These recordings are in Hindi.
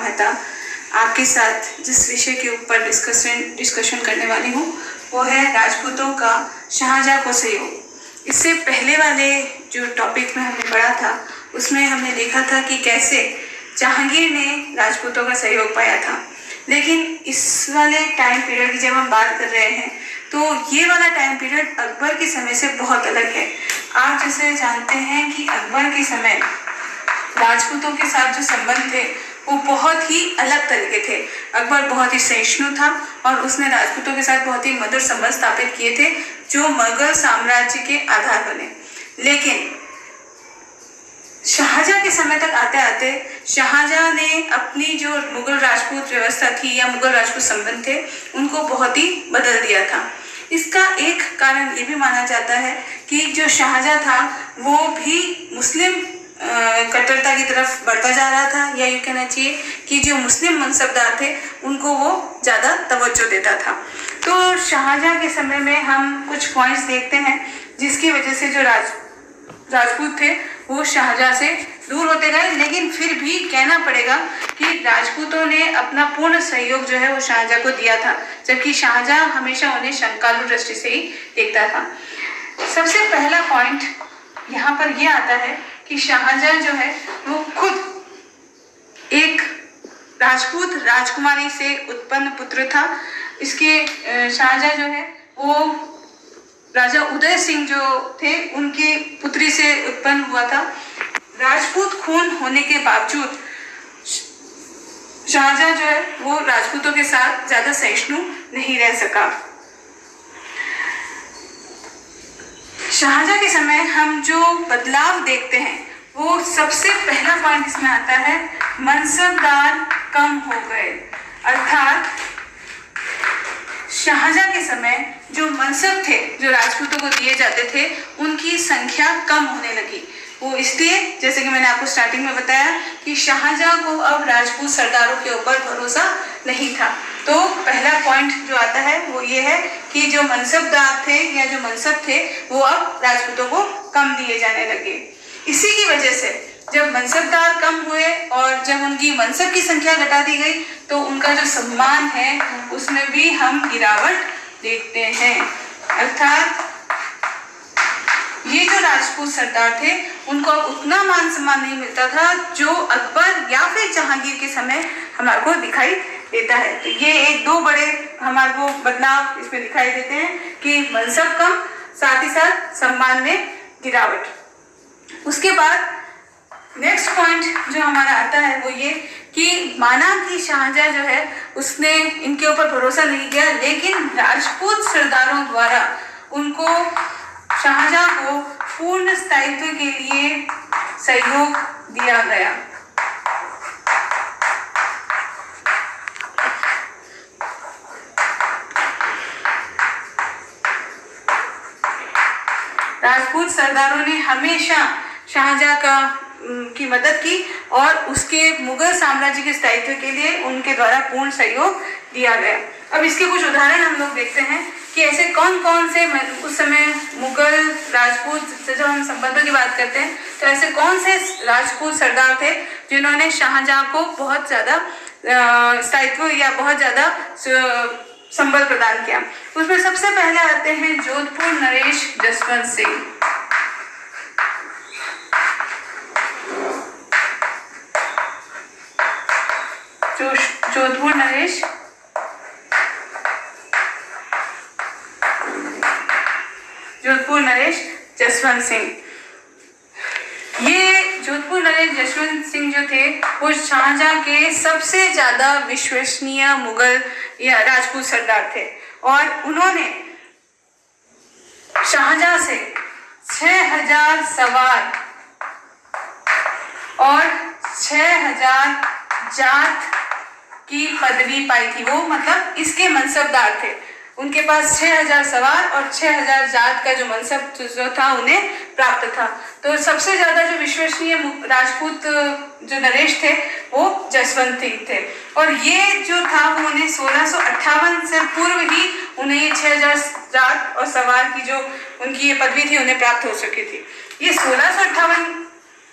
मेहता आपके साथ जिस विषय के ऊपर डिस्कशन करने वाली हूँ वो है राजपूतों का शाहजहाँ को सहयोग। इससे पहले वाले जो टॉपिक में हमने पढ़ा था उसमें हमने देखा था कि कैसे जहांगीर ने राजपूतों का सहयोग पाया था, लेकिन इस वाले टाइम पीरियड की जब हम बात कर रहे हैं तो ये वाला टाइम पीरियड अकबर के समय से बहुत अलग है। आप जैसे जानते हैं कि अकबर के समय राजपूतों के साथ जो संबंध थे वो बहुत ही अलग तरीके थे। अकबर बहुत ही सहिष्णु था और उसने राजपूतों के साथ बहुत ही मधुर संबंध स्थापित किए थे जो मुगल साम्राज्य के आधार बने। लेकिन शाहजहाँ के समय तक आते आते शाहजहाँ ने अपनी जो मुगल राजपूत व्यवस्था थी या मुगल राजपूत संबंध थे उनको बहुत ही बदल दिया था। इसका एक कारण ये भी माना जाता है कि जो शाहजहाँ था वो भी मुस्लिम कट्टरता की तरफ बढ़ता जा रहा था, या यूँ कहना चाहिए कि जो मुस्लिम मनसबदार थे उनको वो ज़्यादा तवज्जो देता था। तो शाहजहाँ के समय में हम कुछ पॉइंट्स देखते हैं जिसकी वजह से जो राजपूत थे वो शाहजहाँ से दूर होते गए, लेकिन फिर भी कहना पड़ेगा कि राजपूतों ने अपना पूर्ण सहयोग जो है वो शाहजहाँ को दिया था, जबकि शाहजहाँ हमेशा उन्हें शंकालु दृष्टि से ही देखता था। सबसे पहला पॉइंट यहाँ पर यह आता है कि शाहजहाँ जो है वो खुद एक राजपूत राजकुमारी से उत्पन्न पुत्र था। इसके शाहजहाँ जो है वो राजा उदय सिंह जो थे उनकी पुत्री से उत्पन्न हुआ था। राजपूत खून होने के बावजूद शाहजहाँ जो है वो राजपूतों के साथ ज्यादा सहिष्णु नहीं रह सका। शाहजहाँ के समय हम जो बदलाव देखते हैं वो सबसे पहला पॉइंट इसमें आता है, मनसबदार कम हो गए। अर्थात शाहजहाँ के समय जो मनसब थे जो राजपूतों को दिए जाते थे उनकी संख्या कम होने लगी। वो इसलिए, जैसे कि मैंने आपको स्टार्टिंग में बताया, कि शाहजहाँ को अब राजपूत सरदारों के ऊपर भरोसा नहीं था। तो पहला पॉइंट जो आता है वो ये है कि जो मनसबदार थे या जो मनसब थे वो अब राजपूतों को कम दिए जाने लगे। इसी की वजह से जब मनसबदार कम हुए और जब उनकी मनसब की संख्या घटा दी गई तो उनका जो सम्मान है उसमें भी हम गिरावट देखते हैं। अर्थात ये जो राजपूत सरदार थे उनको उतना मान सम्मान नहीं मिलता था जो अकबर या फिर जहांगीर के समय हमारे को दिखाई देता है। तो ये एक दो बड़े हमारे को बदलाव इसमें दिखाई देते हैं कि मनसब कम, साथ ही साथ सम्मान में गिरावट। उसके बाद नेक्स्ट पॉइंट जो हमारा आता है वो ये कि माना कि शाहजहाँ जो है उसने इनके ऊपर भरोसा नहीं किया, लेकिन राजपूत सरदारों द्वारा उनको शाहजहाँ को पूर्ण स्थायित्व के लिए सहयोग दिया गया। राजपूत सरदारों ने हमेशा शाहजहाँ की मदद की और उसके मुगल साम्राज्य के स्थायित्व के लिए उनके द्वारा पूर्ण सहयोग दिया गया। अब इसके कुछ उदाहरण हम लोग देखते हैं कि ऐसे कौन कौन से उस समय मुगल राजपूत से जब हम संबंधों की बात करते हैं तो ऐसे कौन से राजपूत सरदार थे जिन्होंने शाहजहाँ को बहुत ज़्यादा स्थायित्व या बहुत ज़्यादा संबल प्रदान किया। उसमें सबसे पहले आते हैं जोधपुर नरेश जसवंत सिंह। जोधपुर नरेश जसवंत सिंह। ये जोधपुर नरेश जसवंत सिंह जो थे वो शाहजहाँ के सबसे ज्यादा विश्वसनीय मुगल या राजपूत सरदार थे और उन्होंने शाहजहाँ से 6000 सवार और 6000 जाट की पदवी पाई थी। वो मतलब इसके मनसबदार थे, उनके पास 6000 सवार और 6000 जाट का जो मनसब जो था उन्हें प्राप्त था। तो सबसे ज्यादा जो विश्वसनीय राजपूत जो नरेश थे वो जसवंत सिंह थे और ये जो था वो उन्हें 1658 से पूर्व ही उन्हें ये 6000 जाट और सवार की जो उनकी ये पदवी थी उन्हें प्राप्त हो चुकी थी। ये 1658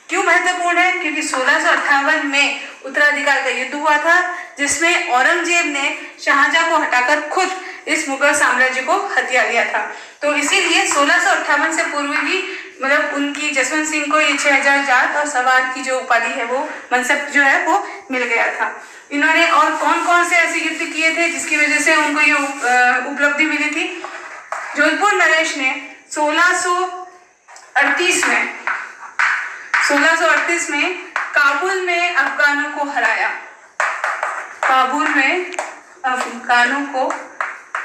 क्यों महत्वपूर्ण है? क्योंकि 1658 में उत्तराधिकार का युद्ध हुआ था, जिसमें औरंगजेब ने शाहजहां को हटाकर खुद इस मुगल साम्राज्य को हथिया लिया था। तो इसीलिए 1658 से पूर्व भी मतलब उनकी जसवंत सिंह को ये 6000 जात और सवार की जो उपाधि है वो मनसब जो है वो मिल गया था। इन्होंने और कौन कौन से ऐसे युद्ध किए थे जिसकी वजह से उनको ये उपलब्धि मिली थी? जोधपुर नरेश ने 1638 में काबुल में अफगानों को हराया। काबुल में अफगानों को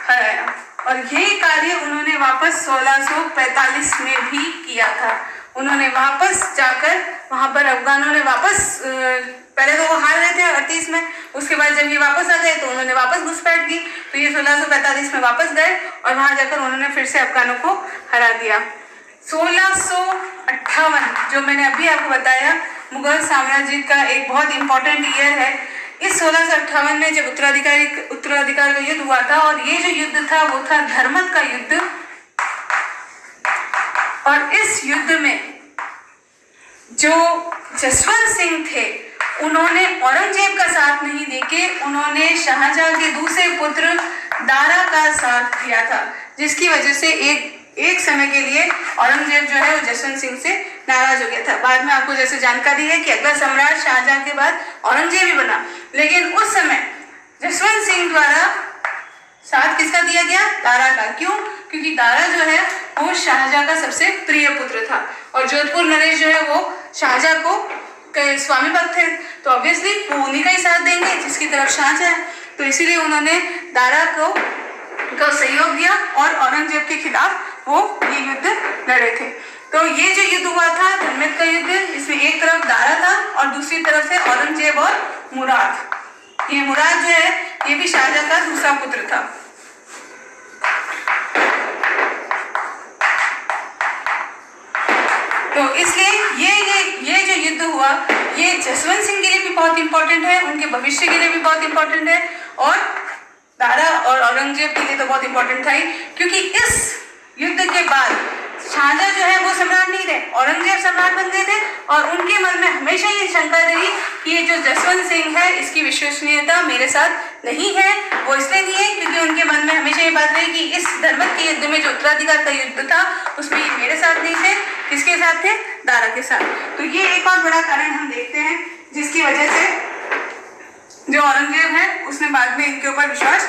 हराया और ये कार्य उन्होंने वापस 1645 में भी किया था। उन्होंने वापस जाकर वहां पर अफगानों ने वापस पहले तो वो हार गए थे 38 में, उसके बाद जब ये वापस आ गए तो उन्होंने वापस घुसपैठ की, तो ये 1645 में वापस गए और वहां जाकर उन्होंने फिर से अफगानों को हरा दिया। 1658 जो मैंने अभी आपको बताया मुगल साम्राज्य का एक बहुत इंपॉर्टेंट ईयर है। इस 1658 में जब उत्तराधिकार का युद्ध हुआ था और ये जो युद्ध था वो था धर्मत का युद्ध। और इस युद्ध में जो जसवंत सिंह थे उन्होंने औरंगजेब का साथ नहीं देके उन्होंने शाहजहां के दूसरे पुत्र दारा का साथ दिया था, जिसकी वजह से एक समय के लिए औरंगजेब जो है वो जसवंत सिंह से नाराज हो गया था। बाद में आपको जैसे जानकारी है कि अगला सम्राट शाहजहां के बाद औरंगजेब ही बना, लेकिन उस समय जसवंत सिंह द्वारा साथ किसका दिया गया? दारा का। क्यों? क्योंकि दारा जो है वो शाहजहां का सबसे प्रिय पुत्र था और जोधपुर नरेश जो है वो शाहजहां को स्वामी भक्त थे, तो ऑब्वियसली वो उन्हीं का ही साथ देंगे जिसकी तरफ शाहजहां है। तो इसीलिए उन्होंने दारा को सहयोग दिया और औरंगजेब के खिलाफ वो ये युद्ध लड़े थे। तो ये जो युद्ध हुआ था धर्मत का युद्ध, इसमें एक तरफ दारा था और दूसरी तरफ से औरंगजेब और मुराद। ये मुराद जो है ये भी शाहजहां का दूसरा पुत्र था। तो इसलिए ये जो युद्ध हुआ ये जसवंत सिंह के लिए भी बहुत इंपॉर्टेंट है, उनके भविष्य के लिए भी बहुत इंपॉर्टेंट है और दारा और औरंगजेब के लिए तो बहुत इंपॉर्टेंट था ही, क्योंकि इस युद्ध के बाद शाहजहां जो है वो सम्राट नहीं रहे, औरंगजेब सम्राट बन गए थे और उनके मन में हमेशा ये शंका रही कि ये जो जसवंत सिंह है इसकी विश्वसनीयता मेरे साथ नहीं है। वो इसलिए नहीं है क्योंकि उनके मन में हमेशा ये बात रही कि इस धर्मत के युद्ध में जो उत्तराधिकार का युद्ध था उसमें ये मेरे साथ नहीं थे। किसके साथ थे? दारा के साथ। तो ये एक और बड़ा कारण हम देखते हैं जिसकी वजह से जो औरंगजेब है उसने बाद में इनके ऊपर विश्वास